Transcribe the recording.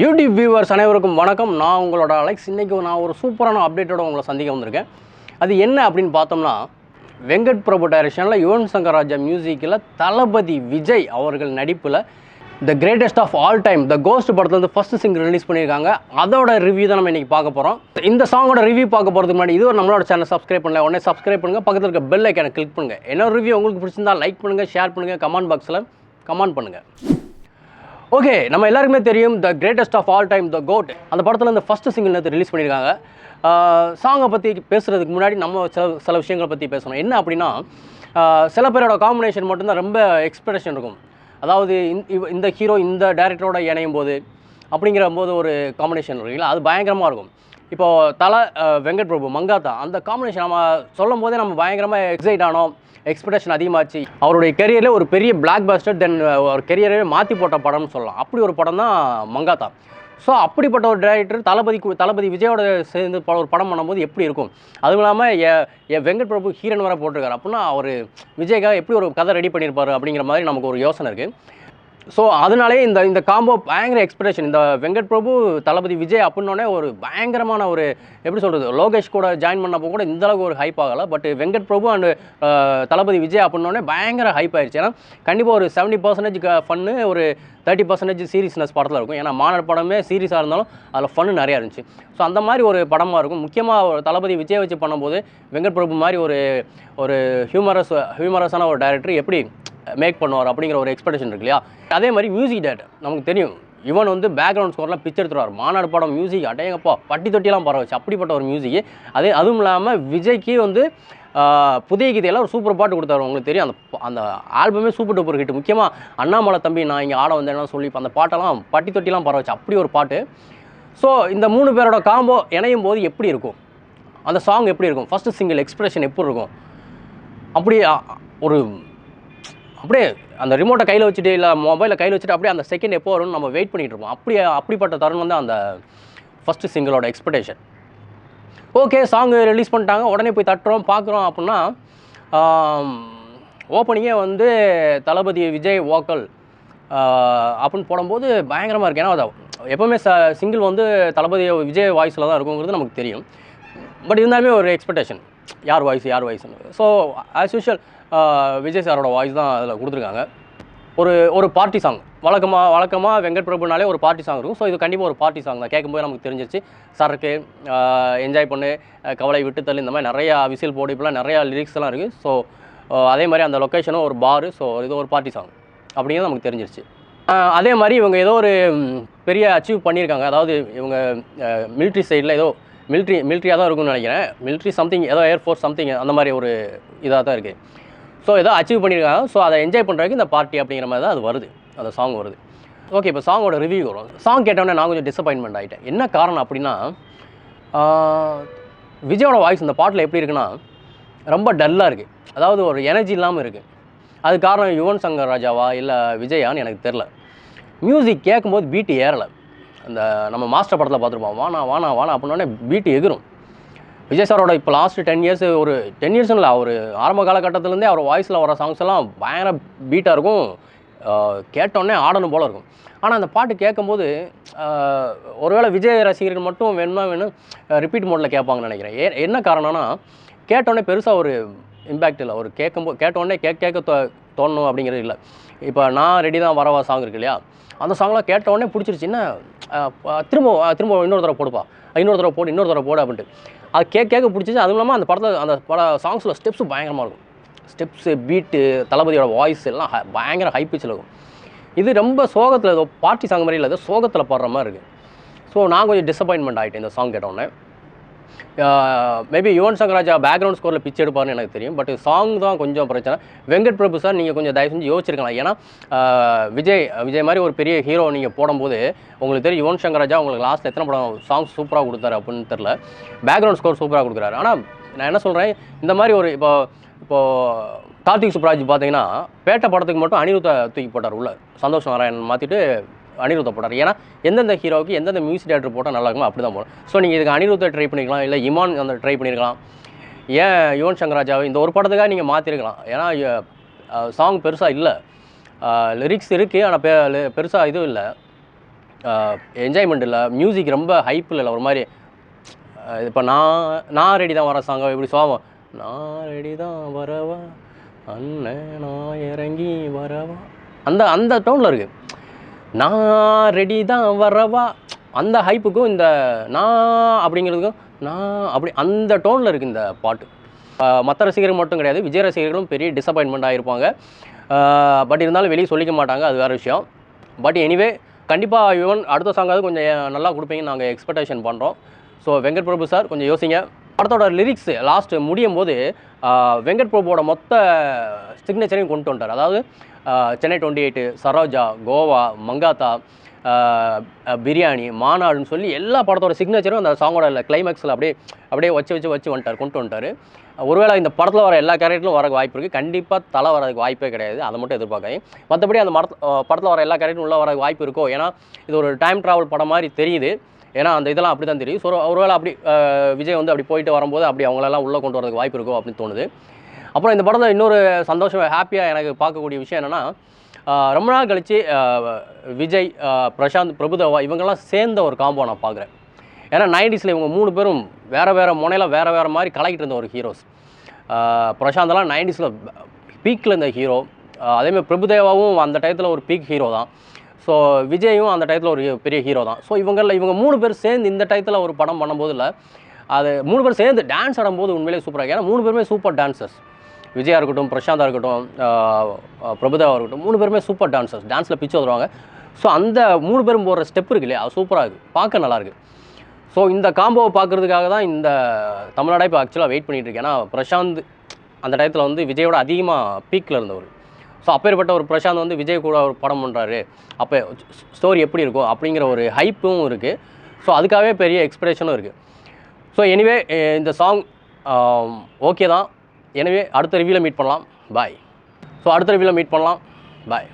YouTube viewers அனைவருக்கும் வணக்கம். நான் உங்களோட அலெக்ஸ். இன்றைக்கி நான் ஒரு சூப்பரான அப்டேட்டோட உங்களை சந்திக்க வந்திருக்கேன். அது என்ன அப்படின்னு பார்த்தோம்னா, வெங்கட் பிரபு டைரக்ஷனில் யுவன் சங்கர் ராஜா மியூசிக்கில் தளபதி விஜய் அவர்கள் நடிப்பில் the greatest of all time the ghost படத்துலேருந்து ஃபஸ்ட்டு சிங்கிள் ரிலீஸ் பண்ணியிருக்காங்க. அதோட ரிவ்யூ தான் நம்ம இன்றைக்கி பார்க்க போகிறோம். இந்த சாங்கோட ரிவ்யூ பார்க்க போகிறதுக்கு முன்னாடி இது நம்மளோட சேனல் சப்ஸ்கிரைப் பண்ணல, உடனே சப்ஸ்கிரைப் பண்ணுங்கள். பக்கத்தில் இருக்க பெல் ஐக்கானை கிளிக் பண்ணுங்கள். என்ன ரிவ்யூ உங்களுக்கு பிடிச்சிருந்தா லைக் பண்ணுங்கள், ஷேர் பண்ணுங்கள், கமெண்ட் பாக்ஸில் கமெண்ட் பண்ணுங்கள். ஓகே, நம்ம எல்லாருக்குமே தெரியும் the greatest of all time the GOAT. அந்த படத்தில் இந்த ஃபஸ்ட்டு சிங்கிள் நேற்று ரிலீஸ் பண்ணியிருக்காங்க. சாங்கை பற்றி பேசுகிறதுக்கு முன்னாடி நம்ம சில விஷயங்களை பற்றி பேசணும். என்ன அப்படின்னா, சில பேரோட காம்பினேஷன் மட்டும்தான் ரொம்ப எக்ஸ்பெக்டேஷன் இருக்கும். அதாவது இந்த ஹீரோ இந்த டைரக்டரோட இணையும் போது அப்படிங்கிற போது ஒரு காம்பினேஷன் இருக்குங்களா, அது பயங்கரமாக இருக்கும். இப்போது வெங்கட் பிரபு மங்காத்தா அந்த காம்பினேஷன் நம்ம சொல்லும் போதே நம்ம பயங்கரமாக எக்ஸைட் ஆனோம். எக்ஸ்பெக்டேஷன் அதிகமாச்சு. அவருடைய கெரியரில் ஒரு பெரிய பிளாக் பஸ்டர், தென் ஒரு கெரியரே மாற்றி போட்ட படம்னு சொல்லலாம். அப்படி ஒரு படம் தான் மங்காத்தா. ஸோ அப்படிப்பட்ட ஒரு டைரக்டர் தளபதி விஜயோட சேர்ந்து ஒரு படம் பண்ணும்போது எப்படி இருக்கும்? அதுவும் இல்லாமல் வெங்கட் பிரபு ஹீரோன் வர போட்டிருக்காரு அப்படின்னா அவர் விஜய்க்காக எப்படி ஒரு கதை ரெடி பண்ணியிருப்பார் அப்படிங்கிற மாதிரி நமக்கு ஒரு யோசனை இருக்குது. ஸோ அதனாலே இந்த காம்போ பயங்கர எக்ஸ்பெக்டேஷன். இந்த வெங்கட் பிரபு தளபதி விஜய் அப்படின்னோடனே ஒரு பயங்கரமான ஒரு எப்படி சொல்கிறது, லோகேஷ் கூட ஜாயின் பண்ணப்போ கூட இந்தளவுக்கு ஒரு ஹைப் ஆகலை. பட் வெங்கட் பிரபு அண்டு தளபதி விஜய் அப்படின்னோடனே பயங்கர ஹைப் ஆயிடுச்சு. ஏன்னா கண்டிப்பாக ஒரு 70% ஃபன்னு, ஒரு 30% சீரியஸ்னஸ் படத்தில் இருக்கும். ஏன்னா மாநாடு படமே சீரியஸாக இருந்தாலும் அதில் ஃபன்னு நிறையா இருந்துச்சு. ஸோ அந்த மாதிரி ஒரு படமாக இருக்கும். முக்கியமாக ஒரு தளபதி விஜய் வச்சு பண்ணும்போது வெங்கட் பிரபு மாதிரி ஒரு ஹியூமரஸான ஒரு டைரக்டர் எப்படி மேக் பண்ணுவார் அப்படிங்கிற ஒரு எக்ஸ்பெக்டேஷன் இருக்கு இல்லையா. அதே மாதிரி மியூசிக் டைரக்டர் நமக்கு தெரியும், இவன் பேக்ரவுண்ட் ஸ்கோர்லாம் பிச்சை எடுத்துருவார். மாநாடு படம் மியூசிக் அடையங்கப்பா பட்டி தொட்டிலாம் பரவ வச்சு அப்படிப்பட்ட ஒரு மியூசிக். அதுவும் இல்லாமல் விஜய்க்கு புதிய கீதையில் ஒரு சூப்பர் பாட்டு கொடுத்தாரு. உங்களுக்கு தெரியும், அந்த ஆல்பமே சூப்பர் டூப்பர் ஹிட். முக்கியமாக அண்ணாமலை தம்பி நான் இங்கே ஆட வந்தேன்னா சொல்லி அந்த பாட்டெல்லாம் பட்டி தொட்டிலாம் பரவ வச்சு அப்படி ஒரு பாட்டு. ஸோ இந்த 3 பேரோட காம்போ இணையும் போது எப்படி இருக்கும், அந்த சாங் எப்படி இருக்கும், ஃபஸ்ட்டு சிங்கிள் எக்ஸ்பிரஷன் எப்படி இருக்கும், அப்படி அப்படியே அந்த ரிமோட்டை கையில் வச்சுட்டு இல்லை மொபைலை கையில் வச்சுட்டு அப்படியே அந்த செகண்ட் எப்போ வரும்னு நம்ம வெயிட் பண்ணிகிட்டு இருப்போம். அப்படிப்பட்ட தருணம் தான் அந்த ஃபஸ்ட்டு சிங்கிளோட எக்ஸ்பெக்டேஷன். ஓகே, சாங்கு ரிலீஸ் பண்ணிட்டாங்க, உடனே போய் தட்டுறோம் பார்க்குறோம் அப்படின்னா ஓப்பனிங்கே தளபதி விஜய் வோக்கல் அப்படின்னு போடும்போது பயங்கரமாக இருக்குது. ஏன்னா எப்போவுமே சிங்கிள் தளபதி விஜய் வாய்ஸில் தான் இருக்குங்கிறது நமக்கு தெரியும். பட் இருந்தாலுமே ஒரு எக்ஸ்பெக்டேஷன், யார் வாய்ஸ்னு. ஸோ ஆஸ் யூஷுவல் விஜய் சாரோட வாய்ஸ் தான் அதில் கொடுத்துருக்காங்க. ஒரு பார்ட்டி சாங். வழக்கமாக வெங்கட் பிரபுனாலே ஒரு பார்ட்டி சாங் இருக்கும். ஸோ இது கண்டிப்பாக ஒரு பார்ட்டி சாங் தான். கேட்கும்போது நமக்கு தெரிஞ்சிருச்சு, சரக்கு, என்ஜாய் பண்ணு, கவலை விட்டுத்தள்ளு, இந்த மாதிரி நிறையா விசில் போடு, இப்போலாம் நிறையா லிரிக்ஸ் எல்லாம் இருக்குது. ஸோ அதே மாதிரி அந்த லொக்கேஷனும் ஒரு பாரு. ஸோ இது ஒரு பார்ட்டி சாங் அப்படிங்கிறது நமக்கு தெரிஞ்சிருச்சு. அதே மாதிரி இவங்க ஏதோ ஒரு பெரிய அச்சீவ் பண்ணியிருக்காங்க. அதாவது இவங்க மிலிட்ரி சைடில் ஏதோ மிலிட்ரியாக தான் இருக்கும்னு நினைக்கிறேன். மிலிட்ரி சம்திங் ஏதோ ஏர்ஃபோர்ஸ் சம்திங் அந்த மாதிரி ஒரு இதாக தான் இருக்குது. ஸோ ஏதோ அச்சீவ் பண்ணியிருக்காங்க. ஸோ அதை என்ஜாய் பண்ணுறதுக்கு இந்த பார்ட்டி அப்படிங்கிற மாதிரி தான் அது வருது, அந்த சாங் வருது. ஓகே, இப்போ சாங்கோட ரிவ்யூ வரும். சாங் கேட்டோன்னே நான் கொஞ்சம் டிசப்பாயின்மெண்ட் ஆகிட்டேன். என்ன காரணம் அப்படின்னா, விஜயோட வாய்ஸ் இந்த பாட்டில் எப்படி இருக்குன்னா ரொம்ப டல்லாக இருக்குது. அதாவது ஒரு எனர்ஜி இல்லாமல் இருக்குது. அது காரணம் யுவன் சங்கர் ராஜாவா இல்லை விஜயான்னு எனக்கு தெரில. மியூசிக் கேட்கும்போது பீட்டு ஏறலை. அந்த நம்ம மாஸ்டர் படத்தில் பார்த்துருப்போம், வானா வானா வானா அப்படின்னோடனே பீட்டு எகிரும். விஜய் சாரோட இப்போ லாஸ்ட்டு 10 இயர்ஸ், ஒரு 10 இயர்ஸ்னு இல்லை, அவர் ஆரம்ப காலகட்டத்திலேருந்தே அவர் வாய்ஸில் வர சாங்ஸ் எல்லாம் பயங்கர பீட்டாக இருக்கும். கேட்டோடனே ஆடணும் போல் இருக்கும். ஆனால் அந்த பாட்டு கேட்கும்போது ஒருவேளை விஜய் ரசிகர்கள் மட்டும் வேணும் ரிப்பீட் மோடில் கேட்பாங்கன்னு நினைக்கிறேன். என்ன காரணம்னா, கேட்டோடனே பெருசாக ஒரு இம்பேக்ட் இல்லை. ஒரு கேட்டோடனே கேட்க தோணணும் அப்படிங்கிறது இல்லை. இப்போ நான் ரெடி தான் வரவா சாங் இருக்கு இல்லையா, அந்த சாங்லாம் கேட்டோடனே பிடிச்சிருச்சுன்னா திரும்ப இன்னொரு தடவை போடுப்பா, இன்னொரு தடவை போடு அப்படின்ட்டு அது கேட்க பிடிச்சிச்சு. அதுவும் இல்லாமல் அந்த பட சாங்ஸில் ஸ்டெப்ஸு பயங்கரமாக இருக்கும். ஸ்டெப்ஸு, பீட்டு, தளபதியோட வாய்ஸ் எல்லாம் பயங்கர ஹை பிச்சில் இருக்கும். இது ரொம்ப சோகத்தில், ஏதோ பார்ட்டி சாங் மாதிரி இல்லை, ஏதோ சோகத்தில் பாடுற மாதிரி இருக்குது. ஸோ நான் கொஞ்சம் டிசப்பாயின்மெண்ட் ஆகிட்டேன் இந்த சாங் கேட்டோன்னே. Maybe Yuvan Shankar Raja background ஸ்கோரில் pitch எடுப்பார்னு எனக்கு தெரியும். பட் சாங் தான் கொஞ்சம் பிரச்சனை. வெங்கட் பிரபு சார் நீங்கள் கொஞ்சம் தயவு செஞ்சு யோசிச்சிருக்கலாம். ஏன்னா விஜய் மாதிரி ஒரு பெரிய ஹீரோ நீங்கள் போடும்போது உங்களுக்கு தெரியும், யுவன் சங்கர் ராஜா உங்களுக்கு லாஸ்ட்டில் எத்தனை படம் சாங்ஸ் சூப்பராக கொடுத்தாரு அப்படின்னு தெரில. பேக்ரவுண்ட் ஸ்கோர் சூப்பராக கொடுக்குறாரு. ஆனால் நான் என்ன சொல்கிறேன், இந்த மாதிரி ஒரு இப்போது கார்த்திக் சுப்ராஜ் பார்த்தீங்கன்னா பேட்டை படத்துக்கு மட்டும் அனிருத்தை தூக்கி போட்டார் உள்ள, சந்தோஷ் நாராயணன் மாற்றிட்டு அனிருத்தை போட்டார். ஏன்னா எந்தெந்த ஹீரோவுக்கு எந்தெந்த மியூசிக் டேரக்டர் போட்டால் நல்லா இருக்குமோ அப்படி தான் போடும். ஸோ நீங்கள் இதுக்கு அனிருத்தை ட்ரை பண்ணிக்கலாம், இல்லை இமான் ட்ரை பண்ணியிருக்கலாம். ஏன் யுவன் சங்கர் ராஜாவை இந்த ஒரு படத்துக்காக நீங்கள் மாற்றிருக்கலாம். ஏன்னா சாங் பெருசாக இல்லை, லிரிக்ஸ் இருக்குது, ஆனால் பெருசாக இதுவும் இல்லை. என்ஜாய்மெண்ட் இல்லை, மியூசிக் ரொம்ப ஹைப்பில் இல்லை, ஒரு மாதிரி இப்போ நான் ரெடி தான் வர சாங்க இப்படி சோகம், நான் ரெடி தான் வரவா அண்ணன் நான் இறங்கி வரவா, அந்த அந்த டோனில் இருக்குது. நான் ரெடி தான் வரவா அந்த ஹைப்புக்கும் இந்த நான் அப்படிங்கிறதுக்கும் நான் அப்படி அந்த டோனில் இருக்குது இந்த பாட்டு. மற்ற ரசிகர்கள் மட்டும் கிடையாது, விஜய் ரசிகர்களும் பெரிய டிசப்பாயின்மெண்ட் ஆகிருப்பாங்க. பட் இருந்தாலும் வெளியே சொல்லிக்க மாட்டாங்க, அது வேறு விஷயம். பட் எனிவே கண்டிப்பாக யுவன் அடுத்த சாங்காவது கொஞ்சம் நல்லா கொடுப்பீங்கன்னு நாங்கள் எக்ஸ்பெக்டேஷன் பண்ணுறோம். ஸோ வெங்கட் பிரபு சார் கொஞ்சம் யோசிங்க. படத்தோட லிரிக்ஸு லாஸ்ட்டு முடியும் போது வெங்கட் பிரபுவோட மொத்த சிக்னேச்சரையும் கொண்டு வந்துட்டார். அதாவது சென்னை 28, சரோஜா, கோவா, மங்காத்தா, பிரியாணி, மாநாடுன்னு சொல்லி எல்லா படத்தோட சிக்னேச்சரும் அந்த சாங்கோட கிளைமேக்ஸில் அப்படியே வச்சு கொண்டு வந்துட்டார். ஒருவேளை இந்த படத்தில் வர எல்லா கேரக்டரும் வரக்கு வாய்ப்பு இருக்குது. கண்டிப்பாக தலை வரதுக்கு வாய்ப்பே கிடையாது, அதை மட்டும் எதிர்பார்க்காங்க. மற்றபடி அந்த படத்தில் வர எல்லா கேரக்டரும் உள்ளே வரக்கு வாய்ப்பு இருக்கோ, ஏன்னா இது ஒரு டைம் ட்ராவல் படம் மாதிரி தெரியுது. ஏன்னா அந்த இதெல்லாம் அப்படி தான் தெரியும். ஸோ ஒருவேளை அப்படி விஜய் வந்து அப்படி போயிட்டு வரும்போது அப்படி அவங்களெல்லாம் உள்ளே கொண்டு வரதுக்கு வாய்ப்பு இருக்கோ அப்படின்னு தோணுது. அப்புறம் இந்த படத்தில் இன்னொரு சந்தோஷம், ஹாப்பியாக எனக்கு பார்க்கக்கூடிய விஷயம் என்னென்னா, ரொம்ப நாள் கழித்து விஜய், பிரசாந்த், பிரபுதேவா இவங்கெல்லாம் சேர்ந்த ஒரு காம்போ நான் பார்க்குறேன். ஏன்னா 90s இவங்க 3 பேரும் வேறு முனையில் வேறு மாதிரி கலக்கிட்டு இருந்த ஒரு ஹீரோஸ். பிரசாந்தெல்லாம் 90s பீக்கில் இருந்த ஹீரோ. அதேமாதிரி பிரபுதேவாவும் அந்த டயத்தில் ஒரு பீக் ஹீரோ தான். ஸோ விஜயும் அந்த டயத்தில் ஒரு பெரிய ஹீரோ தான். ஸோ இவங்க 3 பேர் சேர்ந்து இந்த டயத்தில் ஒரு படம் பண்ணும்போது இல்லை, அது 3 பேர் சேர்ந்து டான்ஸ் ஆடும்போது உண்மையிலே சூப்பராக. ஏன்னா 3 பேருமே சூப்பர் டான்சர்ஸ். விஜயா இருக்கட்டும், பிரசாந்தா இருக்கட்டும், பிரபுதேவா இருக்கட்டும், 3 பேருமே சூப்பர் டான்சர்ஸ். டான்ஸில் பிச்சு வருவாங்க. ஸோ அந்த 3 பேரும் போடுற ஸ்டெப் இருக்கு இல்லையா, அது சூப்பராக இருக்குது, பார்க்க நல்லாயிருக்கு. ஸோ இந்த காம்போவை பார்க்குறதுக்காக தான் இந்த தமிழ்நாடை இப்போ ஆக்சுவலாக வெயிட் பண்ணிகிட்டு இருக்கேன். ஏன்னா பிரசாந்த் அந்த டயத்தில் வந்து விஜயோட அதிகமாக பீக்கில் இருந்தவர். ஸோ அப்பேற்பட்ட ஒரு பிரசாந்த் வந்து விஜய் கூட ஒரு படம் பண்ணுறாரு, அப்போ ஸ்டோரி எப்படி இருக்கும் அப்படிங்கிற ஒரு ஹைப்பும் இருக்குது. ஸோ அதுக்காகவே பெரிய எக்ஸ்பெக்டேஷனும் இருக்குது. ஸோ எனிவே இந்த சாங் ஓகே தான். எனவே அடுத்த ரிவ்யூவில் மீட் பண்ணலாம். பாய். ஸோ அடுத்த ரிவ்யூவில் மீட் பண்ணலாம். பாய்.